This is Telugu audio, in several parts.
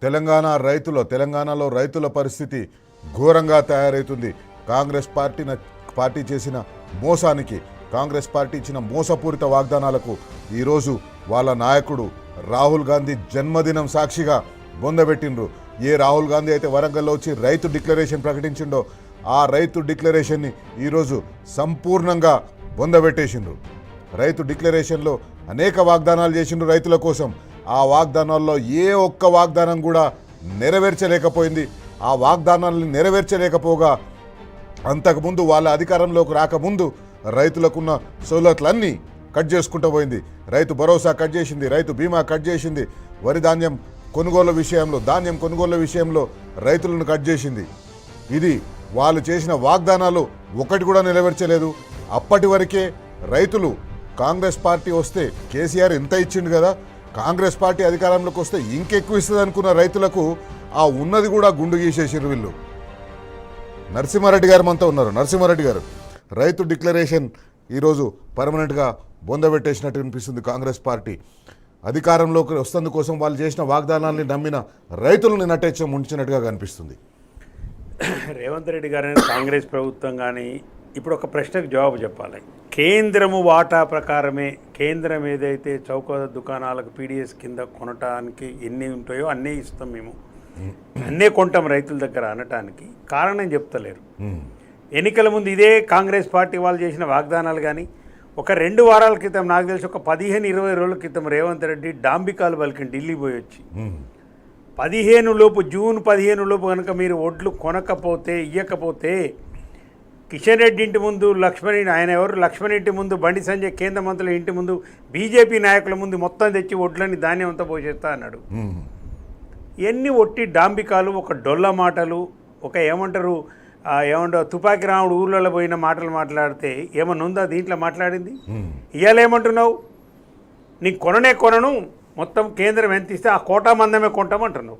తెలంగాణలో రైతుల పరిస్థితి ఘోరంగా తయారవుతుంది. కాంగ్రెస్ పార్టీ చేసిన మోసానికి, కాంగ్రెస్ పార్టీ ఇచ్చిన మోసపూరిత వాగ్దానాలకు ఈరోజు వాళ్ళ నాయకుడు రాహుల్ గాంధీ జన్మదినం సాక్షిగా బొందబెట్టిండ్రు. ఏ రాహుల్ గాంధీ అయితే వరంగల్లో వచ్చి రైతు డిక్లరేషన్ ప్రకటించిండో ఆ రైతు డిక్లరేషన్ని ఈరోజు సంపూర్ణంగా బొందబెట్టేసిండ్రు. రైతు డిక్లరేషన్లో అనేక వాగ్దానాలు చేసిండ్రు రైతుల కోసం. ఆ వాగ్దానాల్లో ఏ ఒక్క వాగ్దానం కూడా నెరవేర్చలేకపోయింది. ఆ వాగ్దానాలను నెరవేర్చలేకపోగా అంతకుముందు వాళ్ళ అధికారంలోకి రాకముందు రైతులకున్న సౌలతులన్నీ కట్ చేసుకుంటూ పోయింది. రైతు భరోసా కట్ చేసింది, రైతు బీమా కట్ చేసింది, వరి ధాన్యం కొనుగోలు విషయంలో రైతులను కట్ చేసింది. ఇది వాళ్ళు చేసిన వాగ్దానాలు ఒకటి కూడా నెరవేర్చలేదు. అప్పటి వరకే రైతులు కాంగ్రెస్ పార్టీ వస్తే కేసీఆర్ ఇంత ఇచ్చిండు కదా, కాంగ్రెస్ పార్టీ అధికారంలోకి వస్తే ఇంకెక్కువ ఇస్తుంది అనుకున్న రైతులకు ఆ ఉన్నది కూడా గుండు గీసేసారు వీళ్ళు. నరసింహారెడ్డి గారు మనతో ఉన్నారు. నరసింహారెడ్డి గారు, రైతు డిక్లరేషన్ ఈరోజు పర్మనెంట్గా బొందబెట్టేసినట్టు అనిపిస్తుంది. కాంగ్రెస్ పార్టీ అధికారంలోకి వస్తుంది కోసం వాళ్ళు చేసిన వాగ్దానాన్ని నమ్మిన రైతులను నట్టేచ్చం ముంచినట్టుగా కనిపిస్తుంది. రేవంత్ రెడ్డి గారు కాంగ్రెస్ ప్రభుత్వం కానీ ఇప్పుడు ఒక ప్రశ్నకు జవాబు చెప్పాలి. కేంద్రము వాటా ప్రకారమే కేంద్రం ఏదైతే చౌక దుకాణాలకు పీడిఎస్ కింద కొనటానికి ఎన్ని ఉంటాయో అన్నీ ఇస్తాం, మేము అన్నీ కొంటాం రైతుల దగ్గర అనటానికి కారణం చెప్తలేరు. ఎన్నికల ముందు ఇదే కాంగ్రెస్ పార్టీ వాళ్ళు చేసిన వాగ్దానాలు కానీ ఒక 2 వారాల క్రితం, నాకు తెలిసి ఒక 15-20 రోజుల క్రితం రేవంత్ రెడ్డి డాంబికాలు పలికి ఢిల్లీ పోయి వచ్చి 15 లోపు, జూన్ 15 లోపు కనుక మీరు ఒడ్లు కొనకపోతే ఇయ్యకపోతే కిషన్ రెడ్డి ఇంటి ముందు లక్ష్మణ్ ఇంటి ముందు, బండి సంజయ్ కేంద్ర మంత్రుల ఇంటి ముందు, బీజేపీ నాయకుల ముందు మొత్తం తెచ్చి ఒడ్లని ధాన్యం అంతా పోసేస్తా అన్నాడు. ఎన్ని ఒట్టి డాంబికాలు, ఒక డొల్ల మాటలు, ఒక ఏమంటారు తుపాకి రాముడు ఊర్లలో పోయిన మాటలు మాట్లాడితే ఏమన్నా ఉందా దీంట్లో మాట్లాడింది? ఇవాళ ఏమంటున్నావు? నీకు కొనను, మొత్తం కేంద్రం ఎంత ఇస్తే ఆ కోటా మందమే కొంటామంటున్నావు.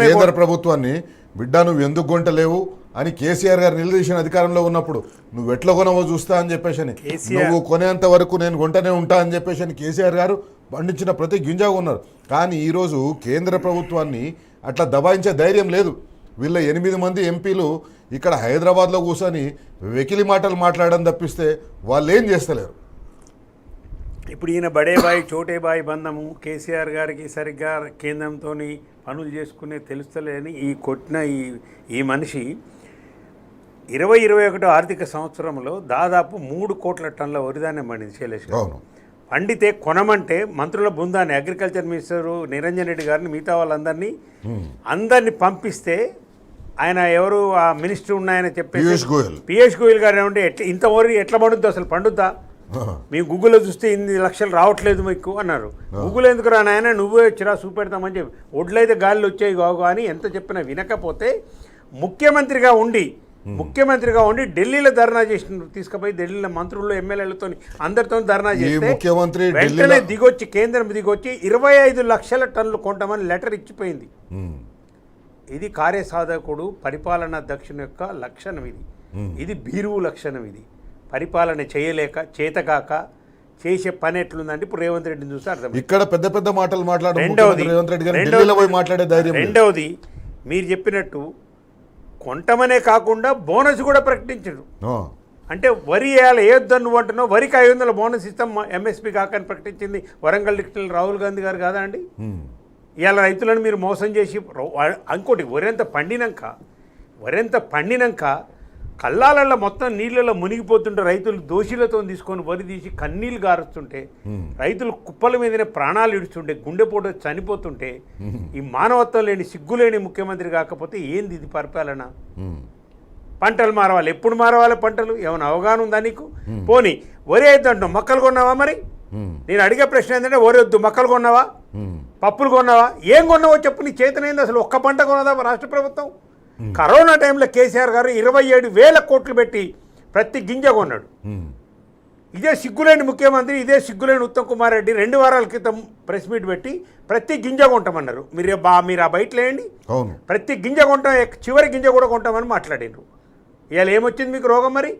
కేంద్ర ప్రభుత్వాన్ని బిడ్డ నువ్వు ఎందుకు కొంటలేవు అని కేసీఆర్ గారు నిలదీసిన అధికారంలో ఉన్నప్పుడు నువ్వు ఎట్లా కొనవో చూస్తా అని చెప్పేసి, నువ్వు కొనేంత వరకు నేను కొంటనే ఉంటా అని చెప్పేసి కేసీఆర్ గారు పండించిన ప్రతి గింజా ఉన్నారు. కానీ ఈరోజు కేంద్ర ప్రభుత్వాన్ని అట్లా దబాయించే ధైర్యం లేదు. వీళ్ళ 8 మంది ఎంపీలు ఇక్కడ హైదరాబాద్లో కూర్చొని వెకిలి మాటలు మాట్లాడడం తప్పిస్తే వాళ్ళు ఏం చేస్తలేరు. ఇప్పుడు ఈయన బడేబాయి చోటేబాయి బంధము కేసీఆర్ గారికి సరిగ్గా కేంద్రంతో పనులు చేసుకునే తెలుస్తలేని ఈ మనిషి 2021 ఆర్థిక సంవత్సరంలో దాదాపు 3 కోట్ల టన్నుల వరిధాన్యం పండింది. శైలేష్ పండితే కొనమంటే మంత్రుల బృందాన్ని, అగ్రికల్చర్ మినిస్టర్ నిరంజన్ రెడ్డి గారిని, మిగతా వాళ్ళందరినీ పంపిస్తే ఆయన ఎవరు ఆ మినిస్టర్ ఉన్నాయని చెప్పేసి పీయూష్ గోయల్ గారు ఏమంటే ఇంత వరి ఎట్లా పండుద్దా, అసలు పండుద్దా, మేము గూగుల్లో చూస్తే 8 లక్షలు రావట్లేదు మీకు అన్నారు. గూగుల్ ఎందుకు రా నాయన, నువ్వే వచ్చిరా చూపెడతామని చెప్పి ఒడ్లైతే గాలిలో వచ్చాయి కావు అని ఎంత చెప్పినా వినకపోతే ముఖ్యమంత్రిగా ఉండి ఢిల్లీలో ధర్నా చేసిన, తీసుకుపోయి ఢిల్లీలో మంత్రులు ఎమ్మెల్యేలతో అందరితో ధర్నా చేస్తే వెంటనే కేంద్రం దిగొచ్చి 25 లక్షల టన్నులు కొంటామని లెటర్ ఇచ్చిపోయింది. ఇది కార్యసాధకుడు, పరిపాలనా దక్షిణ యొక్క లక్షణం. ఇది భీరువు లక్షణం. ఇది పరిపాలన చేయలేక, చేతకాక చేసే పని ఎట్లుందంటే ఇప్పుడు రేవంత్ రెడ్డిని చూస్తే అర్థం. ఇక్కడ పెద్ద మాటలు రెండవది మీరు చెప్పినట్టు కొంటమనే కాకుండా బోనస్ కూడా ప్రకటించడు. అంటే వరి వేయాలి వేయొద్దని నువ్వు అంటున్నావు, వరికి 500 బోనస్ ఇస్తాం ఎంఎస్పీ కాకని ప్రకటించింది వరంగల్ డిస్ట్రిక్ట్ రాహుల్ గాంధీ గారు కాదా అండి? ఇవాళ రైతులను మీరు మోసం చేసి ఇంకోటి వరెంత పండినాక కల్లాలలో మొత్తం నీళ్ళలో మునిగిపోతుంటే రైతులు దోషులతో తీసుకొని వరి తీసి కన్నీళ్ళు గారుస్తుంటే, రైతులు కుప్పల మీదనే ప్రాణాలు ఇడుస్తుంటే, గుండెపోటు చనిపోతుంటే, ఈ మానవత్వం లేని సిగ్గులేని ముఖ్యమంత్రి కాకపోతే ఏంది ఇది పరిపాలన? పంటలు మారవాలి, ఎప్పుడు మారవాలి పంటలు? ఏమైనా అవగాహన ఉందా నీకు? పోనీ వరి అయితే అంటావు, మొక్కలు కొన్నావా? మరి నేను అడిగే ప్రశ్న ఏంటంటే వరి వద్దు, మొక్కలు కొన్నావా, పప్పులు కొన్నావా, ఏం కొన్నావో చెప్పు. నీ చేతనైంది అసలు ఒక్క పంట కొన్నదా రాష్ట్ర ప్రభుత్వం? కరోనా టైంలో కేసీఆర్ గారు 27,000 కోట్లు పెట్టి ప్రతి గింజ కొన్నాడు. ఇదే సిగ్గులేని ముఖ్యమంత్రి, ఇదే సిగ్గులేని ఉత్తమ్ కుమార్ రెడ్డి 2 వారాల క్రితం ప్రెస్ మీట్ పెట్టి ప్రతి గింజ కొంటామన్నారు. మీరు ఆ బయటలేయండి, ప్రతి గింజ కొంటాం, చివరి గింజ కూడా కొంటామని మాట్లాడారు. ఇవాళ ఏమొచ్చింది మీకు రోగం? మరి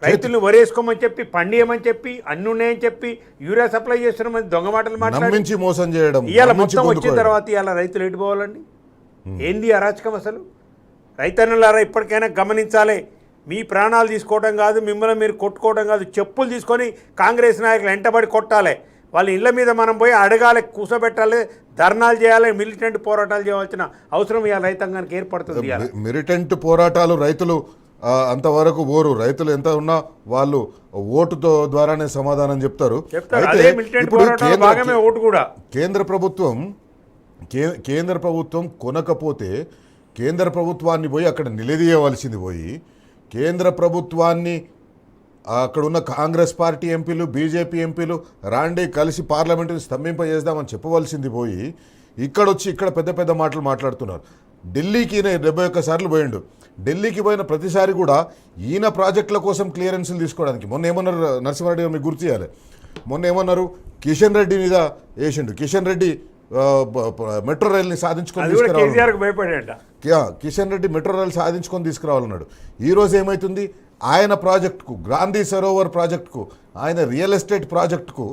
రైతులను వరేసుకోమని చెప్పి పండియమని చెప్పి అన్ని ఉన్నాయని చెప్పి యూరియా సప్లై చేస్తున్నామని దొంగ మాటలు మాట్లాడి నమ్మించి మోసం చేయడం, ఇవాళ నమ్మించి మొత్తం వచ్చిన పొందుకోవడం. తర్వాత ఇవాళ రైతులు ఎటుపోవాలండి? ఏంది అరాచకం అసలు? రైతన్నులారా ఇప్పటికైనా గమనించాలి. మీ ప్రాణాలు తీసుకోవడం కాదు, మిమ్మల్ని మీరు కొట్టుకోవడం కాదు, చెప్పులు తీసుకొని కాంగ్రెస్ నాయకులు వెంటబడి కొట్టాలి. వాళ్ళ ఇళ్ల మీద మనం పోయి అడగాలి, కూర్చోబెట్టాలి, ధర్నాలు చేయాలి, మిలిటెంట్ పోరాటాలు చేయవలసిన అవసరం ఇవాళ రైతాంగానికి ఏర్పడుతుంది. ఇవాళ మిలిటెంట్ పోరాటాలు రైతులు అంతవరకు ఓరు. రైతులు ఎంత ఉన్నా వాళ్ళు ఓటుతో ద్వారానే సమాధానం చెప్తారు. అదే మిలిటెంట్ పోరాటం భాగమే ఓటు కూడా. కేంద్ర ప్రభుత్వం కొనకపోతే కేంద్ర ప్రభుత్వాన్ని పోయి అక్కడ నిలదీయవలసింది పోయి, కేంద్ర ప్రభుత్వాన్ని అక్కడున్న కాంగ్రెస్ పార్టీ ఎంపీలు, బీజేపీ ఎంపీలు రాండి కలిసి పార్లమెంటుని స్తంభింపజేద్దామని చెప్పవలసింది పోయి ఇక్కడ పెద్ద పెద్ద మాటలు మాట్లాడుతున్నారు. ఢిల్లీకి ఈయన 71 సార్లు పోయిండు. ఢిల్లీకి పోయిన ప్రతిసారి కూడా ఈయన ప్రాజెక్టుల కోసం క్లియరెన్స్లు తీసుకోవడానికి మొన్న ఏమన్నారు నరసింహారెడ్డి గారు, మీకు గుర్తు చేయాలి. మొన్న ఏమన్నారు, కిషన్ రెడ్డి మీద వేసిండు. కిషన్ రెడ్డి మెట్రో రైల్ని సాధించుకొని కిషన్ రెడ్డి మెట్రో రైలు సాధించుకొని తీసుకురావాలన్నాడు. ఈరోజు ఏమవుతుంది, ఆయన ప్రాజెక్టుకు, గాంధీ సరోవర్ ప్రాజెక్టుకు, ఆయన రియల్ ఎస్టేట్ ప్రాజెక్టుకు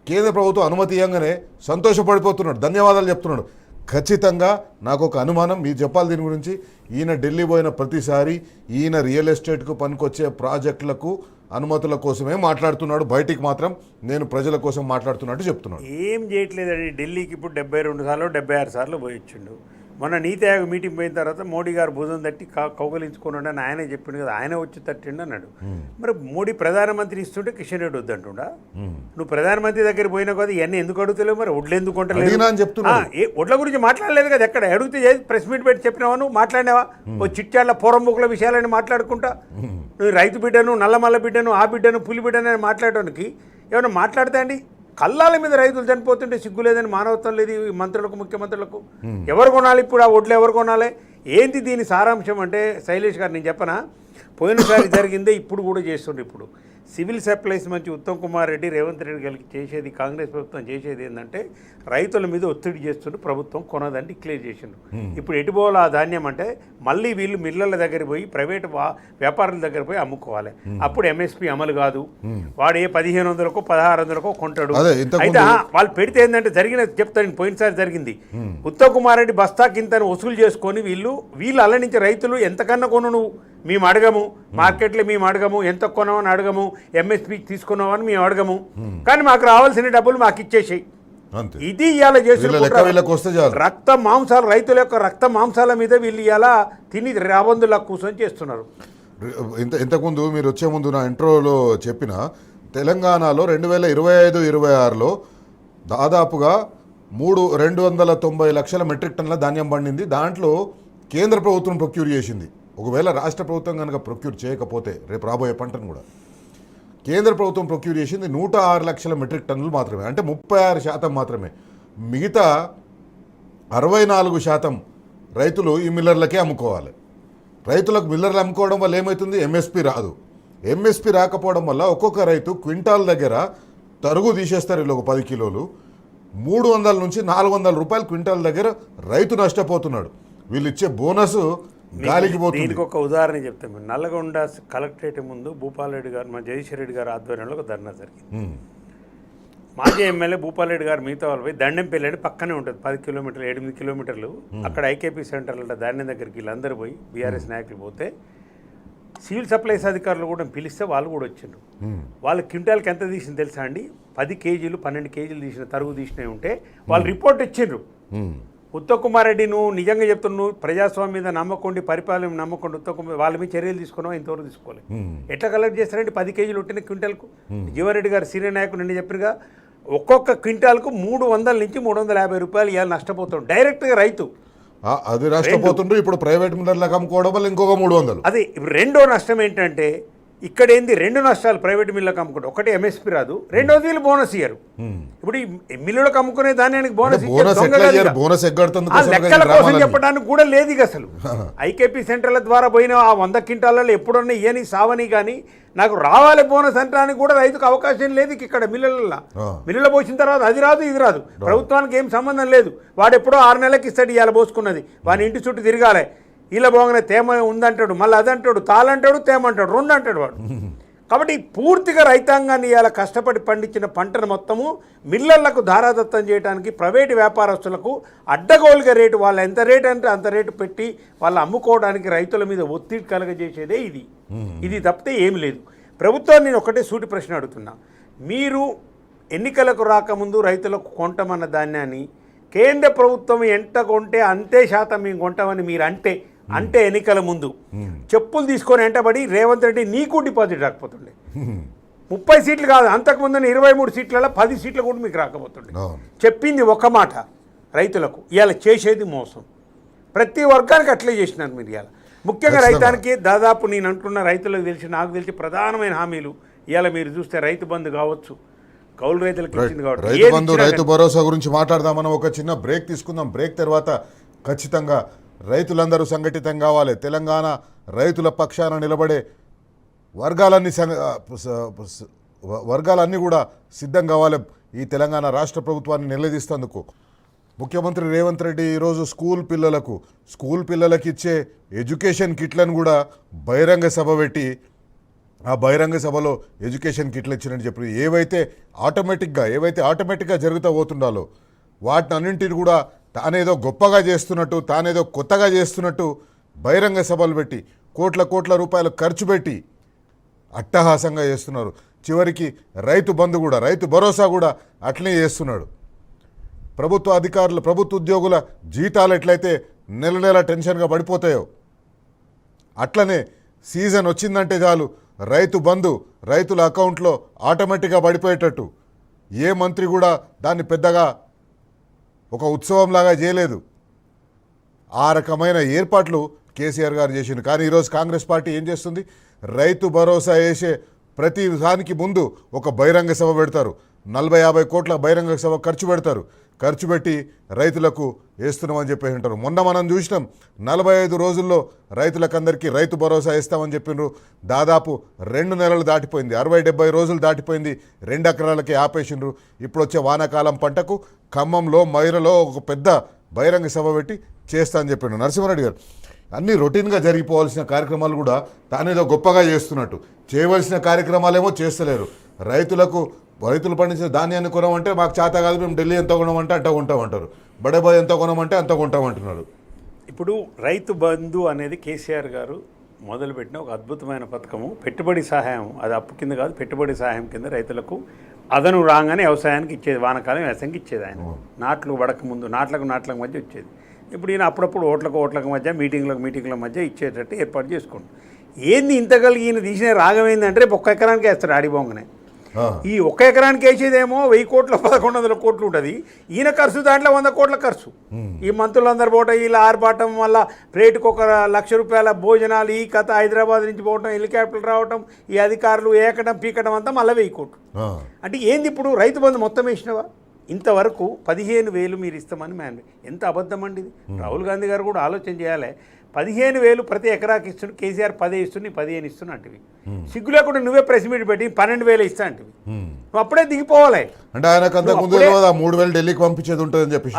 కేంద్ర ప్రభుత్వం అనుమతి ఇవ్వగానే సంతోషపడిపోతున్నాడు, ధన్యవాదాలు చెప్తున్నాడు. ఖచ్చితంగా నాకు ఒక అనుమానం, మీరు చెప్పాలి దీని గురించి. ఈయన ఢిల్లీ పోయిన ప్రతిసారి ఈయన రియల్ ఎస్టేట్కు పనికొచ్చే ప్రాజెక్టులకు అనుమతుల కోసమే మాట్లాడుతున్నాడు. బయటికి మాత్రం నేను ప్రజల కోసం మాట్లాడుతున్నట్టు చెప్తున్నాడు. ఏం చేయట్లేదండి. ఢిల్లీకి ఇప్పుడు 72 సార్లు 76 సార్లు పోయిచ్చిండు. మొన్న నీతి ఆయోగ్ మీటింగ్ పోయిన తర్వాత మోడీ గారు భుజం తట్టి కౌగలించుకున్నాడు అని ఆయనే చెప్పిండు కదా, ఆయన వచ్చి తట్టిండు అన్నాడు. మరి మోడీ ప్రధానమంత్రి ఇస్తుంటే కిషన్ రెడ్డి వద్దంటుండా? నువ్వు ప్రధానమంత్రి దగ్గర పోయినా కదా ఇవన్నీ ఎందుకు అడుగుతలేవు? మరి ఒడ్లు ఎందుకు కొంటలేదు? ఒడ్ల గురించి మాట్లాడలేదు కదా ఎక్కడ. అడిగితే ప్రెస్ మీట్ పెట్టి చెప్పినావా, నువ్వు మాట్లాడినావా? ఓ చిట్చాళ్ళ పోరంబుకుల విషయాలని మాట్లాడుకుంటా నువ్వు రైతు బిడ్డను, నల్లమల్ల బిడ్డను, ఆ బిడ్డను, పులి బిడ్డను అని మాట్లాడడానికి ఏమైనా మాట్లాడితే అండి కల్లాల మీద రైతులు చనిపోతుంటే సిగ్గు లేదని, మానవత్వం లేదు ఈ మంత్రులకు, ముఖ్యమంత్రులకు. ఎవరు కొనాలి ఇప్పుడు ఆ ఒడ్లు? ఎవరు కొనాలి? ఏంటి దీని సారాంశం అంటే, శైలేష్ గారు నేను చెప్పనా, పోయినసారి జరిగిందే ఇప్పుడు కూడా చేస్తుండ్రు. ఇప్పుడు సివిల్ సప్లైస్ మంచి ఉత్తమ్ కుమార్ రెడ్డి, రేవంత్ రెడ్డి గారికి చేసేది, కాంగ్రెస్ ప్రభుత్వం చేసేది ఏంటంటే రైతుల మీద ఒత్తిడి చేస్తుంటే ప్రభుత్వం కొనదని డిక్లేర్ చేసిండ్రు. ఇప్పుడు ఎటు పోవాలి ఆ ధాన్యం అంటే మళ్ళీ వీళ్ళు మిల్లర్ల దగ్గర పోయి, ప్రైవేట్ వ్యాపారుల దగ్గర పోయి అమ్ముకోవాలి. అప్పుడు ఎంఎస్పీ అమలు కాదు. వాడు ఏ 1500కో 1600కో కొంటాడు. అయితే వాళ్ళు పెడితే ఏంటంటే చెప్తాను, పోయినసారి జరిగింది. ఉత్తమ్ కుమార్ రెడ్డి బస్తా కింతను వసూలు చేసుకొని వీళ్ళు అల్ల నుంచి రైతులు ఎంతకన్నా కొను, నువ్వు మేము అడగము, మార్కెట్లో మేము అడగము, ఎంత కొనవని అడగము, ఎంఎస్పీ తీసుకున్నామని మేము అడగము, కానీ మాకు రావాల్సిన డబ్బులు మాకు ఇచ్చేసాయి. ఇది ఇవాళ చేసిన రక్త మాంసాలు, రైతుల యొక్క రక్త మాంసాల మీద వీళ్ళు ఇవాళ తిని రాబందులా కూర్చొని చేస్తున్నారు. ఇంతకుముందు మీరు వచ్చే ముందు నా ఇంట్రోలో చెప్పిన తెలంగాణలో 2025-26లో దాదాపుగా 290 లక్షల మెట్రిక్ టన్నుల ధాన్యం పండింది. దాంట్లో కేంద్ర ప్రభుత్వం ప్రొక్యూర్ చేసింది. ఒకవేళ రాష్ట్ర ప్రభుత్వం కనుక ప్రొక్యూర్ చేయకపోతే రేపు రాబోయే పంటను కూడా కేంద్ర ప్రభుత్వం ప్రొక్యూర్ చేసింది 106 లక్షల మెట్రిక్ టన్నులు మాత్రమే, అంటే 36% మాత్రమే. మిగతా 64% రైతులు ఈ మిల్లర్లకే అమ్ముకోవాలి. రైతులకు మిల్లర్లు అమ్ముకోవడం వల్ల ఏమవుతుంది, ఎంఎస్పీ రాదు. ఎంఎస్పీ రాకపోవడం వల్ల ఒక్కొక్క రైతు క్వింటాల్ దగ్గర తరుగు తీసేస్తారు. వీళ్ళు ఒక 10 కిలోలు 300 నుంచి 400 రూపాయలు క్వింటాల్ దగ్గర రైతు నష్టపోతున్నాడు. వీళ్ళు ఇచ్చే బోనస్ గాలికి పోతుంది. దీనికి ఒక ఉదాహరణ చెప్తాను. నల్లగొండ కలెక్టరేట్ ముందు భూపాలరెడ్డి గారు, మా జగదీశ్వర్ రెడ్డి గారు ఆధ్వర్యంలో ఒక ధర్నా జరిగింది. మాజీ ఎమ్మెల్యే భూపాలరెడ్డి గారు మిగతా వాళ్ళు పోయి దండెంపల్లి అని పక్కనే ఉంటుంది, 10 కిలోమీటర్లు 8 కిలోమీటర్లు. అక్కడ ఐకేపీ సెంటర్లో ధాన్యం దగ్గరికి వీళ్ళందరూ పోయి బీఆర్ఎస్ నాయకులు పోతే సివిల్ సప్లైస్ అధికారులు కూడా పిలిస్తే వాళ్ళు కూడా వచ్చిండ్రు. వాళ్ళ క్వింటాల్కి ఎంత తీసింది తెలుసా అండి? 10 కేజీలు 12 కేజీలు తీసిన తరుగు తీసినవి ఉంటే వాళ్ళు రిపోర్ట్ ఇచ్చిండ్రు. ఉత్తమ్ కుమార్ రెడ్డి, నువ్వు నిజంగా చెప్తున్నావు, నువ్వు ప్రజాస్వామ్యం మీద నమ్మకండి, పరిపాలన నమ్మకండి, ఉత్తమ్ కుమార్ వాళ్ళ మీద చర్యలు తీసుకున్నావు, ఇంతవరకు తీసుకోలేదు. ఎట్లా కలెక్ట్ చేస్తారంటే 10 కేజీలు ఉంటేనే క్వింటాల్కు. జీవారెడ్డి గారు సీనియర్ నాయకుడు నిన్న చెప్పినగా ఒక్కొక్క క్వింటాల్కు 300 నుంచి 350 రూపాయలు ఇవాళ నష్టపోతాడు డైరెక్ట్గా రైతు. అది నష్టపోతుండ్రు. ఇప్పుడు ప్రైవేట్ మిల్లర్లకు అమ్ముకోవడం వల్ల ఇంకొక 300. అది రెండో నష్టం ఏంటంటే, ఇక్కడ ఏంది 2 నష్టాలు ప్రైవేట్ మిల్లులకు అమ్ముకుంటే. ఒకటి ఎంఎస్పీ రాదు, రెండోది వీళ్ళు బోనస్ ఇయ్యరు. ఇప్పుడు ఈ మిల్లులకు అమ్ముకునే ధాన్యానికి బోనస్ లెక్కల కోసం చెప్పడానికి కూడా లేదు అసలు. ఐకేపీ సెంటర్ల ద్వారా పోయిన ఆ 100 క్వింటాలలో ఎప్పుడన్నా ఇయని సావని కానీ నాకు రావాలి బోనస్ అంటానికి కూడా రైతుకు అవకాశం లేదు. ఇక్కడ మిల్లులో పోసిన తర్వాత అది రాదు, ఇది రాదు, ప్రభుత్వానికి ఏం సంబంధం లేదు. వాడు ఎప్పుడో 6 నెలలకు ఇస్తాడు, ఇవాళ పోసుకున్నది వాని ఇంటి చుట్టూ తిరగాలి. ఇలా పోగానే తేమ ఉందంటాడు, మళ్ళీ అదంటాడు, తాళంటాడు, తేమ అంటాడు, 2 అంటాడు వాడు. కాబట్టి పూర్తిగా రైతాంగాన్ని ఇవాళ కష్టపడి పండించిన పంటను మొత్తము మిల్లర్లకు ధారాదత్తం చేయడానికి ప్రైవేటు వ్యాపారస్తులకు అడ్డగోలుగా రేటు వాళ్ళు ఎంత రేటు అంటే అంత రేటు పెట్టి వాళ్ళు అమ్ముకోవడానికి రైతుల మీద ఒత్తిడి కలగజేసేదే ఇది తప్పితే ఏమి లేదు. ప్రభుత్వాన్ని నేను ఒకటే సూటి ప్రశ్న అడుగుతున్నా, మీరు ఎన్నికలకు రాకముందు రైతులకు కొంటామన్న ధాన్యాన్ని కేంద్ర ప్రభుత్వం ఎంత కొంటే అంతే శాతం మేము కొంటామని మీరు అంటే ఎన్నికల ముందు చెప్పులు తీసుకొని వెంటబడి రేవంత్ రెడ్డి నీకు డిపాజిట్ రాకపోతుండే. 30 సీట్లు కాదు, అంతకుముందు 23 సీట్లలో 10 సీట్లు కూడా మీకు రాకపోతుండే. చెప్పింది ఒక మాట రైతులకు, ఇవాళ చేసేది మోసం. ప్రతి వర్గానికి అట్లే చేసినారు మీరు. ఇవాళ ముఖ్యంగా రైతానికి దాదాపు నేను అంటున్న రైతులకు తెలిసి నాకు తెలిసి ప్రధానమైన హామీలు ఇవాళ మీరు చూస్తే రైతు బంధు కావచ్చు, కౌలు రైతులకు ఇచ్చింది కావచ్చు, రైతు బంధు, రైతు భరోసా గురించి మాట్లాడదాం. మనం ఒక చిన్న బ్రేక్ తీసుకుందాం. బ్రేక్ తర్వాత ఖచ్చితంగా రైతులందరూ సంఘటితం కావాలి. తెలంగాణ రైతుల పక్షాన నిలబడే వర్గాలన్నీ కూడా సిద్ధం కావాలి ఈ తెలంగాణ రాష్ట్ర ప్రభుత్వాన్ని నిలదీస్తేందుకు. ముఖ్యమంత్రి రేవంత్ రెడ్డి ఈరోజు స్కూల్ పిల్లలకి ఇచ్చే ఎడ్యుకేషన్ కిట్లను కూడా బహిరంగ సభ పెట్టి ఆ బహిరంగ సభలో ఎడ్యుకేషన్ కిట్లు ఇచ్చినట్టు చెప్పి ఏవైతే ఆటోమేటిక్గా జరుగుతూ పోతుండాలో వాటిని అన్నింటిని కూడా తానేదో గొప్పగా చేస్తున్నట్టు, తానేదో కొత్తగా చేస్తున్నట్టు బహిరంగ సభలు పెట్టి కోట్ల రూపాయలు ఖర్చు పెట్టి అట్టహాసంగా చేస్తున్నారు. చివరికి రైతు బంధు కూడా, రైతు భరోసా కూడా అట్లనే చేస్తున్నాడు. ప్రభుత్వ అధికారులు, ప్రభుత్వ ఉద్యోగుల జీతాలు ఎట్లయితే నెల టెన్షన్గా పడిపోతాయో అట్లనే సీజన్ వచ్చిందంటే చాలు రైతు బంధు రైతుల అకౌంట్లో ఆటోమేటిక్గా పడిపోయేటట్టు ఏ మంత్రి కూడా దాన్ని పెద్దగా ఒక ఉత్సవంలాగా చేయలేదు. ఆ రకమైన ఏర్పాట్లు కేసీఆర్ గారు చేసిండు. కానీ ఈరోజు కాంగ్రెస్ పార్టీ ఏం చేస్తుంది? రైతు భరోసా వేసే ప్రతి దానికి ముందు ఒక బహిరంగ సభ పెడతారు. 40-50 కోట్ల బహిరంగ సభ ఖర్చు పెట్టి రైతులకు వేస్తున్నామని చెప్పేసి ఉంటారు. మొన్న మనం చూసినాం 45 రోజుల్లో రైతులకందరికీ రైతు భరోసా వేస్తామని చెప్పిండ్రు. దాదాపు 2 నెలలు దాటిపోయింది, 60-70 రోజులు దాటిపోయింది. 2 ఎకరాలకి ఆపేసిండ్రు. ఇప్పుడు వచ్చే వానాకాలం పంటకు ఖమ్మంలో, మైరలో ఒక పెద్ద బహిరంగ సభ పెట్టి చేస్తా అని చెప్పిండు నరసింహారెడ్డి గారు. అన్నీ రొటీన్గా జరిగిపోవాల్సిన కార్యక్రమాలు కూడా తానేదో గొప్పగా చేస్తున్నట్టు, చేయవలసిన కార్యక్రమాలేమో చేస్తలేరు. రైతులు పండించిన ధాన్యాన్ని కొనమంటే మాకు చేత కాదు, మేము ఢిల్లీ ఎంత కొనమంటే అంత కొంటామంటారు, బడేబాయ్ ఎంత కొనమంటే అంత కొంటామంటున్నారు. ఇప్పుడు రైతు బంధు అనేది కేసీఆర్ గారు మొదలుపెట్టిన ఒక అద్భుతమైన పథకము. పెట్టుబడి సహాయం, అది అప్పు కింద కాదు, పెట్టుబడి సహాయం కింద రైతులకు అదను రాగానే వ్యవసాయానికి ఇచ్చేది, వానకాలం వ్యవసాయానికి ఇచ్చేది. ఆయన నాట్లు పడక ముందు నాట్లకు మధ్య వచ్చేది. ఇప్పుడు ఈయన అప్పుడప్పుడు ఓట్లకు మధ్య మీటింగ్ల మధ్య ఇచ్చేటట్టు ఏర్పాటు చేసుకోండి. ఏంది ఇంతగలిగి ఈయన తీసిన రాగం ఏంటంటే 1 ఎకరానికి వేస్తాడు ఆడిపోగానే. ఈ 1 ఎకరానికి వేసేదేమో 1000 కోట్లు 1100 కోట్లు ఉంటుంది. ఈయన ఖర్చు దాంట్లో 100 కోట్ల ఖర్చు. ఈ మంత్రులందరూ పోవటం, వీళ్ళు ఆర్పాటం వల్ల రేటుకు 1 లక్ష రూపాయల భోజనాలు, ఈ కథ హైదరాబాద్ నుంచి పోవటం, హెలికాప్టర్లు రావటం, ఈ అధికారులు ఏకడం పీకడం అంతా మళ్ళీ 1000 కోట్లు. అంటే ఏంది ఇప్పుడు రైతు బంధు మొత్తం వేసినవా? ఇంతవరకు 15,000 మీరు ఇస్తామని ఎంత అబద్ధం అండి ఇది. రాహుల్ గాంధీ గారు కూడా ఆలోచన చేయాలి. 15,000 ప్రతి ఎకరాకి ఇస్తున్నాడు, కేసీఆర్ 10 ఇస్తుంది, 15 ఇస్తున్నా అంటివి. సిగ్గు లేకుండా నువ్వే ప్రెస్ మీట్ పెట్టి 12,000 ఇస్తా అంటివి. నువ్వు అప్పుడే దిగిపోవాలి. అంటే ఆయనకు 3,000 ఢిల్లీకి పంపించేది ఉంటుందని చెప్పి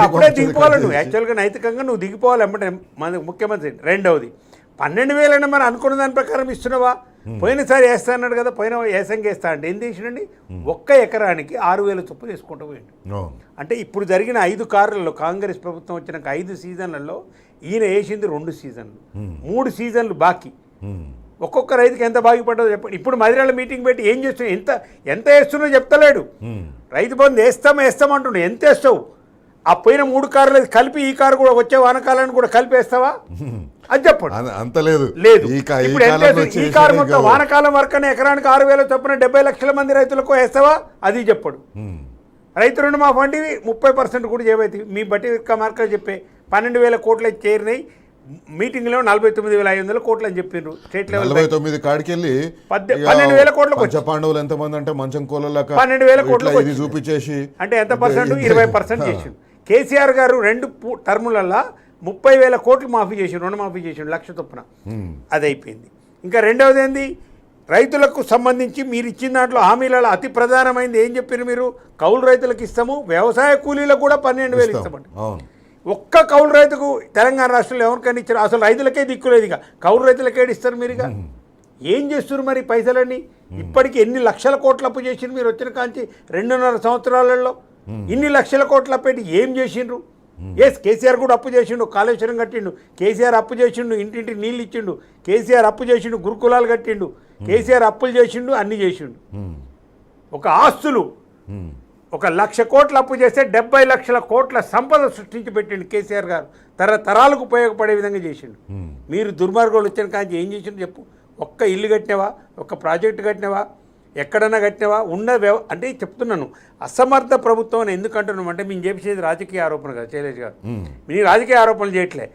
అప్పుడే దిగిపోవాలి. నువ్వు యాక్చువల్గా నైతికంగా నువ్వు దిగిపోవాలి అంటే మన ముఖ్యమంత్రి. రెండవది 12,000 అయినా మనం అనుకున్న దాని ప్రకారం ఇస్తున్నావా? పోయినసారి వేస్తా అన్నాడు కదా, పోయిన ఏసంగా వేస్తా అంటే ఏం చేసినండి? 1 ఎకరానికి 6,000 చొప్పున తీసుకుంటూ పోయిండు. అంటే ఇప్పుడు జరిగిన 5 కార్లలో, కాంగ్రెస్ ప్రభుత్వం వచ్చినాక 5 సీజన్లలో ఈయన వేసింది 2 సీజన్లు, 3 సీజన్లు బాకీ. ఒక్కొక్క రైతుకి ఎంత బాగుపడ్డదో చెప్పండి. ఇప్పుడు మదిరాల మీటింగ్ పెట్టి ఏం చేస్తున్నావు, ఎంత వేస్తున్నా చెప్తలేడు. రైతు బంధు వేస్తామంటున్నావు, ఎంత వేస్తావు? ఆ పోయిన 3 కార్లు కలిపి ఈ కారు కూడా వచ్చే వానకాలాన్ని కూడా కలిపి వేస్తావా? అది చెప్పండి. అంత లేదు. ఇప్పుడు ఈ కారు మొత్తం వానకాలం వరకనే ఎకరానికి 6,000 చొప్పున 70 లక్షల మంది రైతులకు వేస్తావా? అది చెప్పడు. రైతు రుణమాఫీ అంటే 30% కూడా చేయబోతుంది. మీ బట్టి మార్కలు చెప్పే 12,000 కోట్లు చేరినాయి. మీటింగ్లో 49,500 కోట్లు అని చెప్పిండ్రు. స్టేట్ లెవెల్ 49 కాడికెళ్ళి 12,000 కోట్లకు పాండవులు ఎంతమంది అంటే మంచం కోళ్ళ 12,000 కోట్లు చూపించేసి అంటే ఎంత పర్సెంట్? 20% చేసిండు. కేసీఆర్ గారు 2 టర్ములల్లో 30,000 కోట్లు మాఫీ చేసిండు, రుణమాఫీ చేసిండు, 1,00,000 చొప్పున. అది అయిపోయింది. ఇంకా రెండవది ఏంది? రైతులకు సంబంధించి మీరు ఇచ్చిన దాంట్లో హామీలలో అతి ప్రధానమైనది ఏం చెప్పారు మీరు? కౌలు రైతులకు ఇస్తాము, వ్యవసాయ కూలీలకు కూడా 12,000 ఇస్తామండి. ఒక్క కౌలు రైతుకు తెలంగాణ రాష్ట్రంలో ఎవరికైనా ఇచ్చారు? అసలు రైతులకే దిక్కులేదు. ఇక కౌలు రైతులకే ఇస్తారు మీరు. ఇక ఏం చేస్తున్నారు మరి పైసలన్నీ? ఇప్పటికి ఎన్ని లక్షల కోట్ల అప్పు చేసిండ్రు మీరు వచ్చిన కాంచి 2.5 సంవత్సరాలలో? ఇన్ని లక్షల కోట్ల పెట్టి ఏం చేసిండ్రు? కేసీఆర్ కూడా అప్పు చేసిండు, కాళేశ్వరం కట్టిండు, కేసీఆర్ అప్పు చేసిండు, ఇంటింటికి నీళ్ళు ఇచ్చిండు, కేసీఆర్ అప్పు చేసిండు, గురుకులాలు కట్టిండు, కేసీఆర్ అప్పులు చేసిండు, అన్ని చేసిండు. ఒక ఆస్తులు 1,00,000 కోట్ల అప్పు చేస్తే 70 లక్షల కోట్ల సంపద సృష్టించి పెట్టిండు కేసీఆర్ గారు. తరాలకు ఉపయోగపడే విధంగా చేసిండు. మీరు దుర్మార్గులు వచ్చిన కానీ ఏం చేసిండు చెప్పు? ఒక్క ఇల్లు కట్టినవా? ఒక్క ప్రాజెక్టు కట్టినవా? ఎక్కడన్నా కట్టినవా? అంటే చెప్తున్నాను, అసమర్థ ప్రభుత్వం అని ఎందుకు అంటున్నాం అంటే మేము చేసేది రాజకీయ ఆరోపణ కదా శైలేష్ గారు. మీరు రాజకీయ ఆరోపణలు చేయట్లే.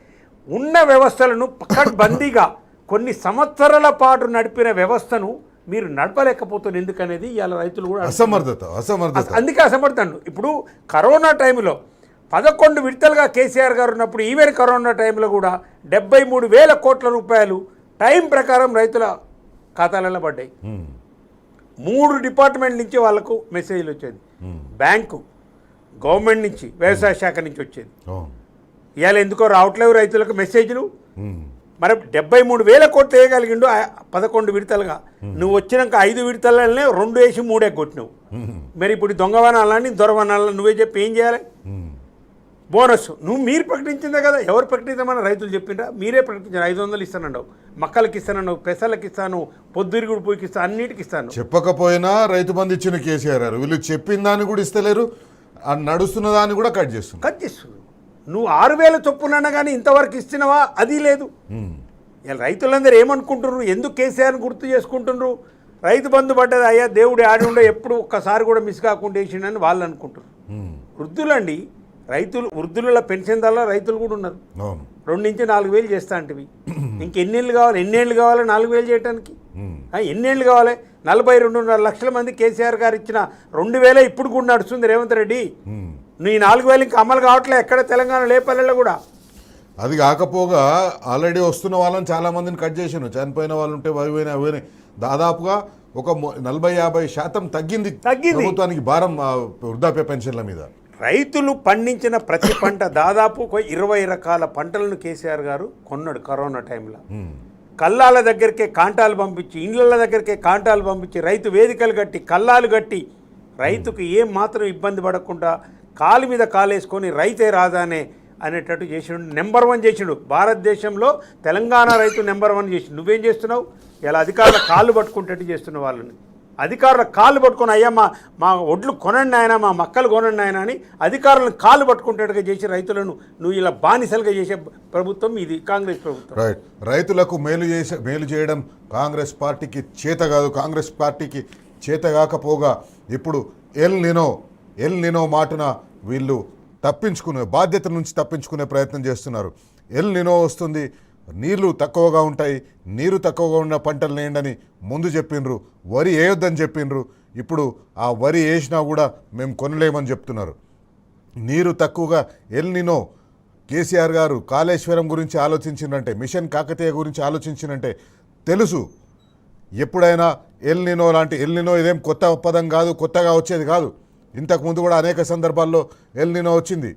ఉన్న వ్యవస్థలను పకడ్బందీగా కొన్ని సంవత్సరాల పాటు నడిపిన వ్యవస్థను మీరు నడపలేకపోతున్నారు. ఎందుకనేది ఇవాళ రైతులు కూడా అసమర్థత. అందుకే అసమర్థం. ఇప్పుడు కరోనా టైంలో 11 విడతలుగా కేసీఆర్ గారు ఉన్నప్పుడు ఈవెన్ కరోనా టైంలో కూడా 73,000 కోట్ల రూపాయలు టైం ప్రకారం రైతుల ఖాతాలలో పడ్డాయి. 3 డిపార్ట్మెంట్ నుంచి వాళ్ళకు మెసేజ్లు వచ్చేది. బ్యాంకు, గవర్నమెంట్ నుంచి, వ్యవసాయ శాఖ నుంచి వచ్చేది. ఇవాళ ఎందుకో రావట్లేవు రైతులకు మెసేజ్లు. మరి 73,000 కోట్లు వేయగలిగిండు 11 విడతలుగా. నువ్వు వచ్చినాక 5 విడతలనే 2 వేసి 3 కొట్టినావు. మరి ఇప్పుడు దొంగవనాలని దొరవనాలని నువ్వే చెప్పి ఏం చేయాలి? బోనస్ మీరు ప్రకటించిందే కదా. ఎవరు ప్రకటించమని రైతులు చెప్పిండ్రా? మీరే ప్రకటించారు. 500 ఇస్తానండవు, మక్కలకి ఇస్తానన్నావు, పెసలకి ఇస్తాను, పొద్దురుగుడు పూకి ఇస్తాను, అన్నిటికి ఇస్తాను. చెప్పకపోయినా రైతు బంధు ఇచ్చిన కేసీఆర్ గారు వీళ్ళు చెప్పిన దాన్ని కూడా ఇస్తలేరు, నడుస్తున్న దాన్ని కూడా కట్ చేస్తున్నారు. నువ్వు 6,000 చొప్పున కానీ ఇంతవరకు ఇచ్చినవా? అది లేదు. ఇలా రైతులందరూ ఏమనుకుంటున్నారు? ఎందుకు కేసీఆర్ని గుర్తు చేసుకుంటున్నారు? రైతు బంధు పడ్డది అయ్యా దేవుడి ఆడి ఉండే, ఎప్పుడు ఒక్కసారి కూడా మిస్ కాకుండా వేసిండని వాళ్ళు అనుకుంటారు. వృద్ధులండి, వృద్ధుల పెన్షన్ దల్లా రైతులు కూడా ఉన్నారు. 2 నుంచి 4,000 చేస్తా అంటివి. ఇంకెన్నేళ్ళు కావాలి? ఎన్నేళ్ళు కావాలి 4,000 చేయడానికి? ఎన్నేళ్ళు కావాలి? 42.5 లక్షల మంది కేసీఆర్ గారు ఇచ్చిన 2,000 ఇప్పుడు కూడా నడుస్తుంది రేవంత్ రెడ్డి. నీ 4,000 ఇంకా అమలు కావట్లే ఎక్కడ తెలంగాణ లేపల్లెలో కూడా. అది కాకపోగా ఆల్రెడీ వస్తున్న వాళ్ళని చాలా మందిని కట్ చేసాను. చనిపోయిన వాళ్ళు ఉంటే అవి దాదాపుగా ఒక 40-50% తగ్గింది ప్రభుత్వానికి భారం వృద్ధాప్య పెన్షన్ల మీద. రైతులు పండించిన ప్రతి పంట దాదాపు 20 రకాల పంటలను కేసీఆర్ గారు కొన్నాడు కరోనా టైంలో. కల్లాల దగ్గరికే కాంటాలు పంపించి, ఇండ్ల దగ్గరికే కాంటాలు పంపించి, రైతు వేదికలు కట్టి, కల్లాలు కట్టి, రైతుకు ఏం మాత్రం ఇబ్బంది పడకుండా కాలు మీద కాలేసుకొని రైతే రాజానే అనేటట్టు చేసిండు. నెంబర్ 1 చేసిండు భారతదేశంలో. తెలంగాణ రైతు నెంబర్ 1 చేసిండు. నువ్వేం చేస్తున్నావు? ఇలా అధికారుల కాళ్ళు పట్టుకుంటట్టు చేస్తున్నావు. వాళ్ళని అధికారుల కాళ్ళు పట్టుకొని అయ్యా మా ఒడ్లు కొనండి ఆయన, మా మక్కలు కొనండి ఆయన అని అధికారులను కాళ్ళు పట్టుకుంటట్టుగా చేసి రైతులను నువ్వు ఇలా బానిసలుగా చేసే ప్రభుత్వం ఇది కాంగ్రెస్ ప్రభుత్వం. రైట్. రైతులకు మేలు చేయడం కాంగ్రెస్ పార్టీకి చేత కాదు. కాంగ్రెస్ పార్టీకి చేత కాకపోగా ఇప్పుడు ఎల్ నినో మాటున వీళ్ళు బాధ్యత నుంచి తప్పించుకునే ప్రయత్నం చేస్తున్నారు. ఎల్ నినో వస్తుంది, నీళ్లు తక్కువగా ఉంటాయి, నీరు తక్కువగా ఉన్న పంటలు వేయండి ముందు చెప్పిండ్రు. వరి వేయొద్దని చెప్పిండ్రు. ఇప్పుడు ఆ వరి వేసినా కూడా మేము కొనలేమని చెప్తున్నారు. నీరు తక్కువగా ఎల్ నినో. కేసీఆర్ గారు కాళేశ్వరం గురించి ఆలోచించిందంటే, మిషన్ కాకతీయ గురించి ఆలోచించినంటే తెలుసు. ఎప్పుడైనా ఎల్ నినో ఇదేం కొత్త పదం కాదు, కొత్తగా వచ్చేది కాదు. ఇంతకుముందు కూడా అనేక సందర్భాల్లో ఎల్ నినో వచ్చింది.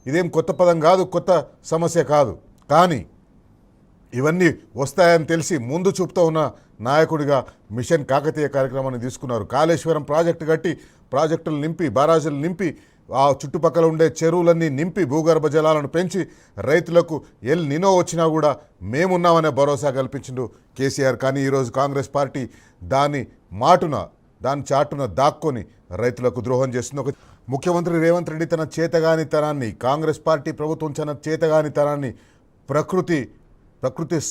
ఇదేం కొత్త పదం కాదు, కొత్త సమస్య కాదు. కానీ ఇవన్నీ వస్తాయని తెలిసి ముందు చూపుతూ ఉన్న నాయకుడిగా మిషన్ కాకతీయ కార్యక్రమాన్ని తీసుకున్నారు. కాళేశ్వరం ప్రాజెక్టు కట్టి, ప్రాజెక్టులు నింపి, బారాజులు నింపి, ఆ చుట్టుపక్కల ఉండే చెరువులన్నీ నింపి, భూగర్భ జలాలను పెంచి రైతులకు ఎల్ నినో వచ్చినా కూడా మేమున్నామనే భరోసా కల్పించిండు కేసీఆర్. కానీ ఈరోజు కాంగ్రెస్ పార్టీ దాని చాటున దాక్కొని రైతులకు ద్రోహం చేస్తుంది. ముఖ్యమంత్రి రేవంత్ రెడ్డి తన చేతగానితనాన్ని, కాంగ్రెస్ పార్టీ ప్రభుత్వం తన చేతగానితనాన్ని ప్రకృతి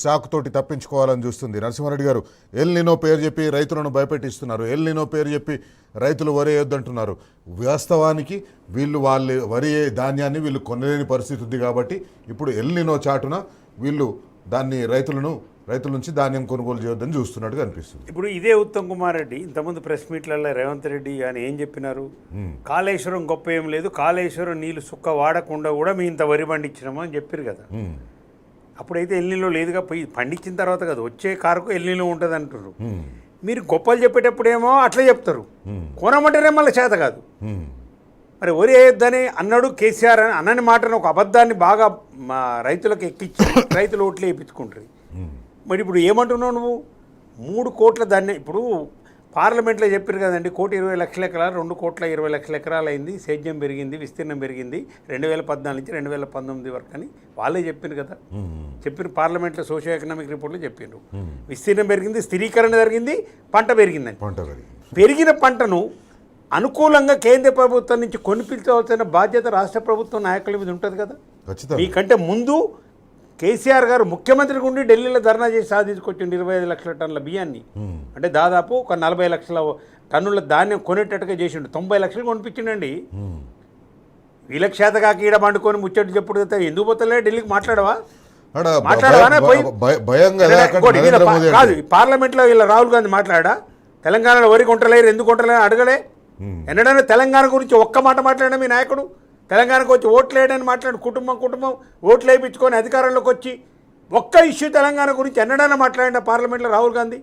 సాకుతోటి తప్పించుకోవాలని చూస్తుంది. నరసింహారెడ్డి గారు ఎల్ నినో పేరు చెప్పి రైతులను భయపెట్టిస్తున్నారు. ఎల్ నినో పేరు చెప్పి రైతులు వరి వేయొద్దంటున్నారు. వాస్తవానికి వాళ్ళ వరి ధాన్యాన్ని వీళ్ళు కొనలేని పరిస్థితి ఉంది. కాబట్టి ఇప్పుడు ఎల్ నినో చాటున వీళ్ళు దాన్ని రైతుల నుంచి ధాన్యం కొనుగోలు చేయొద్దని చూస్తున్నట్టుగా అనిపిస్తుంది. ఇప్పుడు ఇదే ఉత్తమ్ కుమార్ రెడ్డి ఇంతకుముందు ప్రెస్ మీట్లలో రేవంత్ రెడ్డి అని ఏం చెప్పినారు? కాళేశ్వరం గొప్ప ఏం లేదు, కాళేశ్వరం నీళ్ళు సుక్క వాడకుండా కూడా మేము ఇంత వరి పండించినాము అని చెప్పారు కదా. అప్పుడైతే ఎల్నీలో లేదుగా, పోయి పండించిన తర్వాత కదా వచ్చే కారుకు ఎల్నీలో ఉంటుంది అంటారు. మీరు గొప్పలు చెప్పేటప్పుడేమో అట్లా చెప్తారు, కొనమంటేనే మళ్ళీ చేత కాదు. మరి వరి వేయొద్దని అన్నాడు కేసీఆర్ అని అన్నని మాటను ఒక అబద్ధాన్ని బాగా రైతులకు ఎక్కించి రైతులు ఓట్లు వేయించుకుంటారు. మరి ఇప్పుడు ఏమంటున్నావు నువ్వు? 3 కోట్ల ధాన్యం ఇప్పుడు పార్లమెంట్లో చెప్పారు కదండి 1,20,00,000 ఎకరాలు 2,20,00,000 ఎకరాలు అయింది, సేద్యం పెరిగింది, విస్తీర్ణం పెరిగింది 2014 నుంచి 2019 వరకు అని వాళ్ళే చెప్పారు కదా. చెప్పారు పార్లమెంట్లో సోషియో ఎకనామిక్ రిపోర్ట్లో చెప్పారు. విస్తీర్ణం పెరిగింది, స్థిరీకరణ జరిగింది, పంట పెరిగిందని. పెరిగిన పంటను అనుకూలంగా కేంద్ర ప్రభుత్వం నుంచి కొనిపించవలసిన బాధ్యత రాష్ట్ర ప్రభుత్వం నాయకుల మీద ఉంటుంది కదా. మీకంటే ముందు కేసీఆర్ గారు ముఖ్యమంత్రికి ఉండి ఢిల్లీలో ధర్నా చేసి సాధించుకొచ్చిండు 25 లక్షల టన్నుల బియ్యాన్ని. అంటే దాదాపు ఒక 40 లక్షల టన్నుల ధాన్యం కొనేటట్టుగా చేసిండు. 90 లక్షలు కొనిపించిండండి. వీళ్ళకి చేత కాక ఈడ పండుకొని ముచ్చట్లు చెప్పుడు ఎందుకు పోతలే ఢిల్లీకి మాట్లాడవా? కాదు పార్లమెంట్లో వీళ్ళ రాహుల్ గాంధీ మాట్లాడా తెలంగాణలో వరి కొంటలేరు ఎందుకు కొంటలేరు అడగలే. ఎన్నడైనా తెలంగాణ గురించి ఒక్క మాట మాట్లాడా మీ నాయకుడు? తెలంగాణకు వచ్చి ఓట్లు వేయడానికి మాట్లాడు కుటుంబం ఓట్లు వేయించుకొని అధికారంలోకి వచ్చి ఒక్క ఇష్యూ తెలంగాణ గురించి ఎన్నడైనా మాట్లాడిన పార్లమెంట్లో రాహుల్ గాంధీ?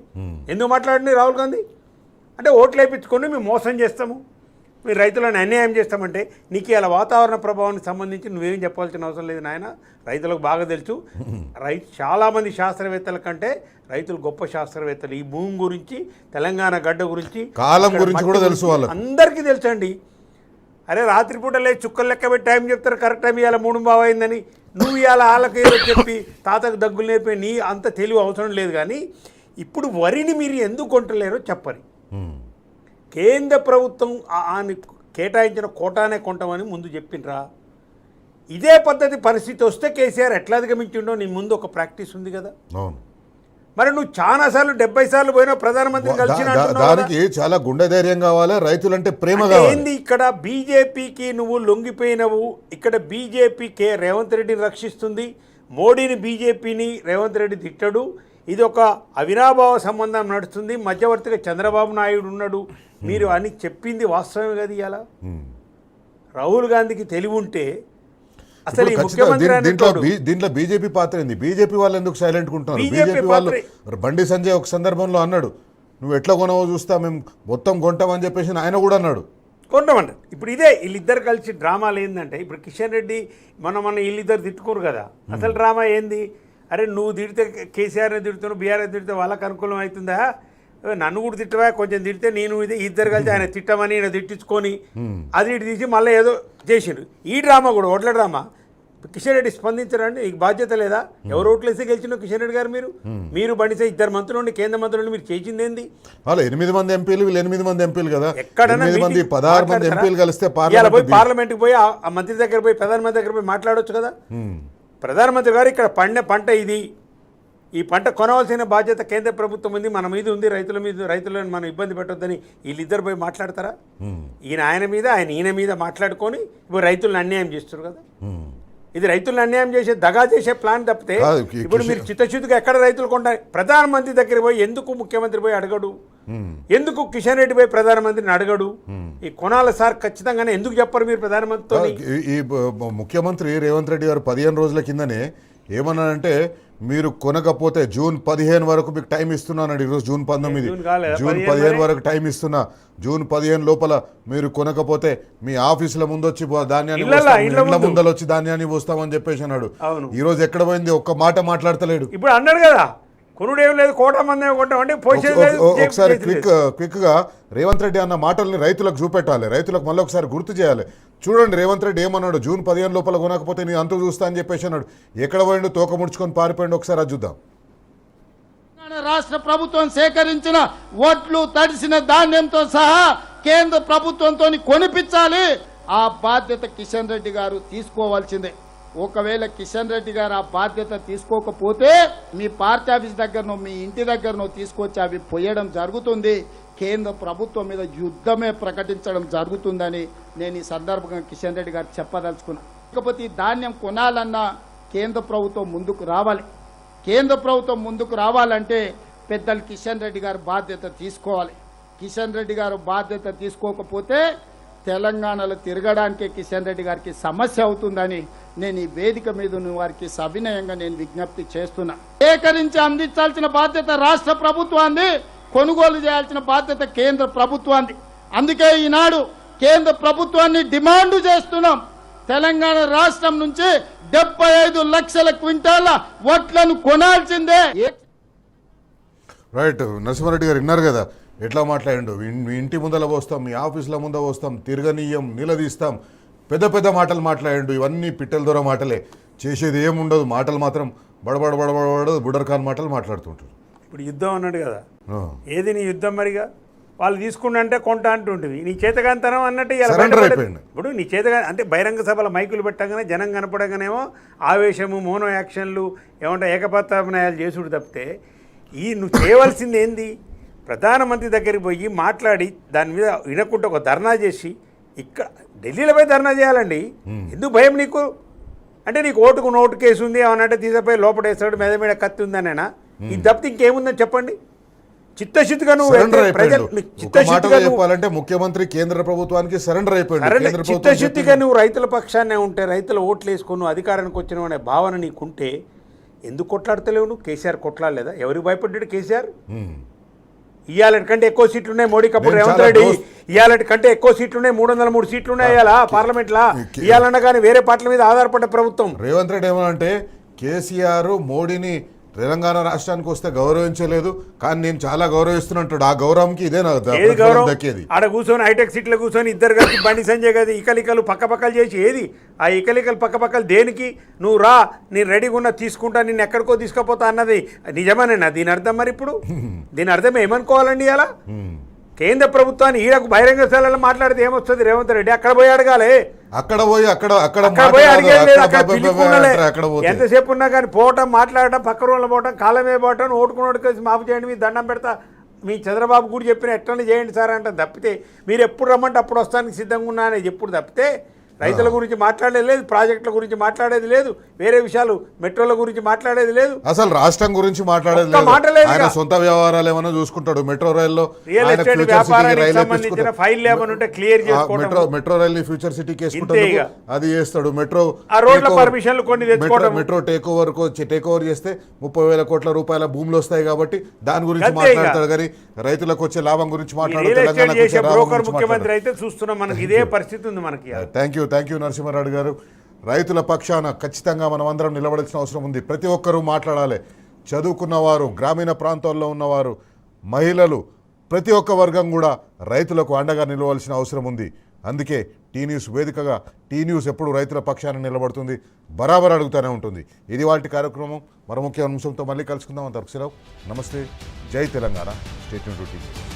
ఎందుకు మాట్లాడండి రాహుల్ గాంధీ? అంటే ఓట్లు వేయించుకొని మేము మోసం చేస్తాము, మీరు రైతులను అన్యాయం చేస్తామంటే నీకు ఇలా వాతావరణ ప్రభావానికి సంబంధించి నువ్వేం చెప్పాల్సిన అవసరం లేదు నాయన. రైతులకు బాగా తెలుసు. చాలామంది శాస్త్రవేత్తల కంటే రైతులు గొప్ప శాస్త్రవేత్తలు. ఈ భూమి గురించి, తెలంగాణ గడ్డ గురించి, కాలం గురించి కూడా తెలుసు వాళ్ళకి, అందరికీ తెలుసండి. అరే రాత్రిపూట లేదు చుక్కలు లెక్క పెట్టి టైం చెప్తారు, కరెక్ట్ టైం ఇవాళ 3:15 అయిందని. నువ్వు ఇవాళ వాళ్ళకి ఏదో చెప్పి తాతకు దగ్గులు నేర్పి నీ అంత తెలివి అవసరం లేదు. కానీ ఇప్పుడు వరిని మీరు ఎందుకు కొంటలేరో చెప్పని. కేంద్ర ప్రభుత్వం కేటాయించిన కోటానే కొంటామని ముందు చెప్పిండ్రా. ఇదే పద్ధతి పరిస్థితి వస్తే కేసీఆర్ ఎట్లా అధిగమించిండో నీ ముందు ఒక ప్రాక్టీస్ ఉంది కదా. మరి నువ్వు చాలా సార్లు 70 సార్లు పోయినా ప్రధానమంత్రి కలిసి దానికి చాలా గుండె ధైర్యం కావాలి, రైతులంటే ప్రేమ కావాలి. ఇక్కడ బీజేపీకి నువ్వు లొంగిపోయినవు. ఇక్కడ బీజేపీ రేవంత్ రెడ్డిని రక్షిస్తుంది, మోడీని బీజేపీని రేవంత్ రెడ్డి తిట్టడు. ఇది ఒక అవినాభావ సంబంధం నడుస్తుంది, మధ్యవర్తిగా చంద్రబాబు నాయుడు ఉన్నాడు మీరు అని చెప్పింది వాస్తవమే కదా. ఇవాళ రాహుల్ గాంధీకి తెలివి ఉంటే అసలు దీంట్లో బీజేపీ పాత్ర ఏంది? బీజేపీ వాళ్ళు ఎందుకు సైలెంట్ ఉంటున్నారు? బీజేపీ వాళ్ళు బండి సంజయ్ ఒక సందర్భంలో అన్నాడు నువ్వు ఎట్లా కొనవో చూస్తా మేము మొత్తం కొంటామని చెప్పేసి ఆయన కూడా అన్నాడు. కొంటామంటారు. ఇప్పుడు ఇదే వీళ్ళిద్దరు కలిసి డ్రామాలు ఏంటంటే ఇప్పుడు కిషన్ రెడ్డి మన వీళ్ళిద్దరు తిట్టుకోరు కదా. అసలు డ్రామా ఏంది? అరే నువ్వు తిడితే కేసీఆర్ని తిడుతున్నావు, బీఆర్ఎస్ తిడితే వాళ్ళకి అనుకూలం అవుతుందా? నన్ను కూడా తిట్టవా, కొంచెం తిడితే నేను ఇద్దరు కలిసి ఆయన తిట్టమని ఆయన తిట్టించుకొని అది ఇటు తీసి మళ్ళీ ఏదో చేసిండు. ఈ డ్రామా కూడా ఓట్ల డ్రామా. కిషన్ రెడ్డి స్పందించరండి, నీకు బాధ్యత లేదా? ఎవరు ఓట్లేసి గెలిచిన కిషన్ రెడ్డి గారు? మీరు బండిసే 2 మంత్రులు కేంద్ర మంత్రులు మీరు చేసిందేంది? వాళ్ళు 8 మంది ఎంపీలు, వీళ్ళు 8 మంది ఎంపీలు కదా. ఎక్కడైనా 16 మంది ఎంపీలు కలిస్తే పార్లమెంట్కి పోయి ఆ మంత్రి దగ్గర పోయి ప్రధానమంత్రి దగ్గర పోయి మాట్లాడవచ్చు కదా. ప్రధానమంత్రి గారు ఇక్కడ పంట ఇది, ఈ పంట కొనవలసిన బాధ్యత కేంద్ర ప్రభుత్వం ఉంది, మన మీద ఉంది, రైతులను మనం ఇబ్బంది పెట్టొద్దని వీళ్ళిద్దరు పోయి మాట్లాడతారా? ఆయన మీద ఈయన మీద మాట్లాడుకొని ఇప్పుడు రైతులను అన్యాయం చేస్తారు కదా. ఇది రైతులను అన్యాయం చేసే దగా చేసే ప్లాన్ తప్పితే ఇప్పుడు మీరు చిత్తశుద్ధిగా ఎక్కడ రైతులు కొంటారు? ప్రధానమంత్రి దగ్గర పోయి ఎందుకు ముఖ్యమంత్రి పోయి అడగడు? ఎందుకు కిషన్ రెడ్డి పోయి ప్రధానమంత్రిని అడగడు? ఈ కొనాల సార్ ఖచ్చితంగానే ఎందుకు చెప్పరు మీరు ప్రధానమంత్రితో? ఈ ముఖ్యమంత్రి రేవంత్ రెడ్డి గారు 15 రోజుల కిందనే ఏమన్నానంటే మీరు కొనకపోతే జూన్ 15 వరకు మీకు టైం ఇస్తున్నాను. ఈరోజు జూన్ 19, జూన్ 15 వరకు టైం ఇస్తున్నా. జూన్ 15 లోపల మీరు కొనకపోతే మీ ఆఫీసుల ముందు వచ్చి ధాన్యాన్ని ముందర వచ్చి ధాన్యాన్ని పోస్తామని చెప్పేసి అన్నాడు. ఈ రోజు ఎక్కడ పోయింది? ఒక్క మాట మాట్లాడతలేడు. ఇప్పుడు అన్నాడు కదా కొనుడేం లేదు, కోట మంది కొంటామంటే ఒకసారి క్విక్ గా రేవంత్ రెడ్డి అన్న మాటల్ని రైతులకు చూపెట్టాలి, రైతులకు మళ్ళీ ఒకసారి గుర్తు చేయాలి. చూడండి రేవంత్ రెడ్డి ఏమన్నాడు, జూన్ 15 లోపల కొనకపోతే నేను అంతు చూస్తా అని చెప్పేసి అన్నాడు. ఎక్కడ పోయిండు? తోక ముడుచుకొని పారిపోయిండు. ఒకసారి అది చూద్దాం. రాష్ట్ర ప్రభుత్వం సేకరించిన ఓట్లు తడిసిన ధాన్యంతో సహా కేంద్ర ప్రభుత్వంతో కొనిపించాలి. ఆ బాధ్యత కిషన్ రెడ్డి గారు తీసుకోవాల్సిందే. ఒకవేళ కిషన్ రెడ్డి గారు ఆ బాధ్యత తీసుకోకపోతే మీ పార్టీ ఆఫీస్ దగ్గరనో మీ ఇంటి దగ్గరనో తీసుకొచ్చి అవి పోయడం జరుగుతుంది. కేంద్ర ప్రభుత్వం మీద యుద్ధమే ప్రకటించడం జరుగుతుందని నేను ఈ సందర్భంగా కిషన్ రెడ్డి గారు చెప్పదలుచుకున్నా. కాకపోతే ఈ ధాన్యం కొనాలన్నా కేంద్ర ప్రభుత్వం ముందుకు రావాలి. కేంద్ర ప్రభుత్వం ముందుకు రావాలంటే పెద్దలు కిషన్ రెడ్డి గారు బాధ్యత తీసుకోవాలి. కిషన్ రెడ్డి గారు బాధ్యత తీసుకోకపోతే తెలంగాణలో తిరగడానికే కిషన్ రెడ్డి గారికి సమస్య అవుతుందని నేను ఈ వేదిక మీద వారికి సవినయంగా నేను విజ్ఞప్తి చేస్తున్నా. సేకరించి అందించాల్సిన బాధ్యత రాష్ట్ర ప్రభుత్వాన్ని, కొనుగోలు చేయాల్సిన బాధ్యత కేంద్ర ప్రభుత్వాన్ని. అందుకే ఈనాడు కేంద్ర ప్రభుత్వాన్ని డిమాండ్ చేస్తున్నాం. తెలంగాణ రాష్ట్రం నుంచి 75 లక్షల క్వింటాల వడ్లను కొనాల్సిందే. రైట్. నరసింహారెడ్డి గారు విన్నారు కదా ఎట్లా మాట్లాడిండు. మీ ఇంటి ముందర పోస్తాం, మీ ఆఫీసుల ముందర పోస్తాం, తిరగనీయం, నిలదీస్తాం, పెద్ద పెద్ద మాటలు మాట్లాడిండు. ఇవన్నీ పిట్టల దొర మాటలే, చేసేది ఏముండదు. మాటలు మాత్రం బడబడ బడబడ బుడర్ ఖాన్ మాటలు మాట్లాడుతుంటారు. ఇప్పుడు యుద్ధం అన్నాడు కదా, ఆ. ఏది నీ యుద్ధం మరిగా? వాళ్ళు తీసుకుంటే కొంట అంటుంటివి, నీ చేతగాంతనం అన్నట్టు ఇలా Surrender బయటపడ్డది. అయిపోయింది. ఇప్పుడు నీ చేతగా అంటే బహిరంగ సభల మైకులు పెట్టగానే జనం కనపడగానేమో ఆవేశము, మోనో యాక్షన్లు, ఏమంటే ఏకపత్రాభినయాలు చేసుడు తప్పితే నువ్వు చేయవలసింది ఏంది? ప్రధానమంత్రి దగ్గరికి పోయి మాట్లాడి దాని మీద వినకుండా ఒక ధర్నా చేసి, ఇక్కడ ఢిల్లీలో పోయి ధర్నా చేయాలండి. ఎందుకు భయం నీకు? అంటే నీకు ఓటుకు నోటు కేసు ఉంది ఏమనంటే తీసిపోయి లోపడేస్తాడు, మెద మీద కత్తి ఉందనేనా? ఇది తప్పితే ఇంకేముందని చెప్పండి. చిత్తశుద్ధిగా నువ్వు సరెండర్ అయిపోయాడు. చిత్తశుద్ధిగా చెప్పాలంటే ముఖ్యమంత్రి కేంద్ర ప్రభుత్వానికి సరెండర్ అయిపోయాడు. చిత్తశుద్ధిగా నువ్వు రైతుల పక్షాన్నే ఉంటే, రైతుల ఓట్లు వేసుకొని నువ్వు అధికారానికి వచ్చినావు అనే భావన నీకుంటే ఎందుకు కొట్లాడతలేవు నువ్వు? కేసీఆర్ కొట్లాడలేదా? ఎవరికి భయపడ్డాడు కేసీఆర్? ఇవాళ కంటే ఎక్కువ సీట్లు ఉన్నాయి మోడీకి, అప్పుడు రేవంత్ రెడ్డి ఇవాళ కంటే ఎక్కువ సీట్లు ఉన్నాయి, 303 సీట్లు ఉన్నాయి ఇవాళ పార్లమెంట్లో. ఇవాళన్నా కానీ వేరే పార్టీల మీద ఆధారపడ్డ ప్రభుత్వం. రేవంత్ రెడ్డి ఏమనంటే కేసీఆర్ మోడీని తెలంగాణ రాష్ట్రానికి వస్తే గౌరవించలేదు, కానీ నేను చాలా గౌరవిస్తున్నట్టు. ఆ గౌరవంకి ఇదే ఏది గౌరవం? దక్కేది. ఆడ కూర్చొని హైటెక్ సీట్లో కూర్చొని ఇద్దరు కలిసి బండి సంజయ్ గది ఇకలికలు పక్కపక్కలు చేసి ఏది ఆ ఇకలికలు పక్కపక్కలు దేనికి? నువ్వు రా, నేను రెడీగా ఉన్నా, తీసుకుంటా, నిన్ను ఎక్కడికో తీసుకుపోతా అన్నది నిజమేనా? దీని అర్థం మరి ఇప్పుడు దీని అర్థం ఏమనుకోవాలండి? అలా కేంద్ర ప్రభుత్వాన్ని ఈడకు బహిరంగ స్థలాల్లో మాట్లాడితే ఏమొస్తుంది? రేవంత్ రెడ్డి అక్కడ పోయి అడగాలి. అక్కడ పోయి అక్కడ పోయి అడిగేది ఎంతసేపు ఉన్నా కానీ పోవటం, మాట్లాడటం, పక్క రోజులు పోవటం, కాలమే పోవటం, ఓటుకుని మాపు చేయండి, మీ దండం పెడతా, మీ చంద్రబాబు కూడా చెప్పిన ఎట్లనే చేయండి సార్ అంటే తప్పితే, మీరు ఎప్పుడు రమ్మంటే అప్పుడు వస్తానికి సిద్ధంగా ఉన్నా అనేది ఎప్పుడు తప్పితే రైతుల గురించి మాట్లాడేది లేదు, ప్రాజెక్టుల గురించి మాట్లాడేది లేదు, వేరే విషయాలు మెట్రోల గురించి మాట్లాడేది లేదు, అసలు రాష్ట్రం గురించి మాట్లాడేది లేదు. ఆయన సొంత వ్యవహారాలు ఏమైనా చూసుకుంటాడు. మెట్రో రైల్లో రియల్ ఎస్టేట్ వ్యాపారానికి సంబంధించిన ఫైల్ ఏమైనా ఉంటే క్లియర్ చేసుకోవడం, మెట్రో రైల్ ఫ్యూచర్ సిటీ అది చేస్తాడు. మెట్రో ఆ రోడ్ల పర్మిషన్లు కొన్ని తెచ్చుకోవడం, మెట్రో టేక్ ఓవర్ చేస్తే 30,000 కోట్ల రూపాయల భూములు వస్తాయి కాబట్టి దాని గురించి మాట్లాడతాడు. కానీ రైతులకు వచ్చే లాభం గురించి బ్రోకర్ ముఖ్యమంత్రి అయితే చూస్తున్నాం. మనకి ఇదే పరిస్థితి ఉంది మనకి. థ్యాంక్ యూ నరసింహారెడ్డి గారు. రైతుల పక్షాన ఖచ్చితంగా మనం అందరం నిలబడాల్సిన అవసరం ఉంది. ప్రతి ఒక్కరూ మాట్లాడాలి. చదువుకున్నవారు, గ్రామీణ ప్రాంతాల్లో ఉన్నవారు, మహిళలు, ప్రతి ఒక్క వర్గం కూడా రైతులకు అండగా నిలవాల్సిన అవసరం ఉంది. అందుకే టీ న్యూస్ వేదికగా టీ న్యూస్ ఎప్పుడు రైతుల పక్షాన నిలబడుతుంది, బరాబర్ అడుగుతూనే ఉంటుంది. ఇది వాటి కార్యక్రమం. మరో ముఖ్య అంశంతో మళ్ళీ కలుసుకుందాం. అంతవరకు సెలవు. నమస్తే. జై Telangana. Stay tuned to T news.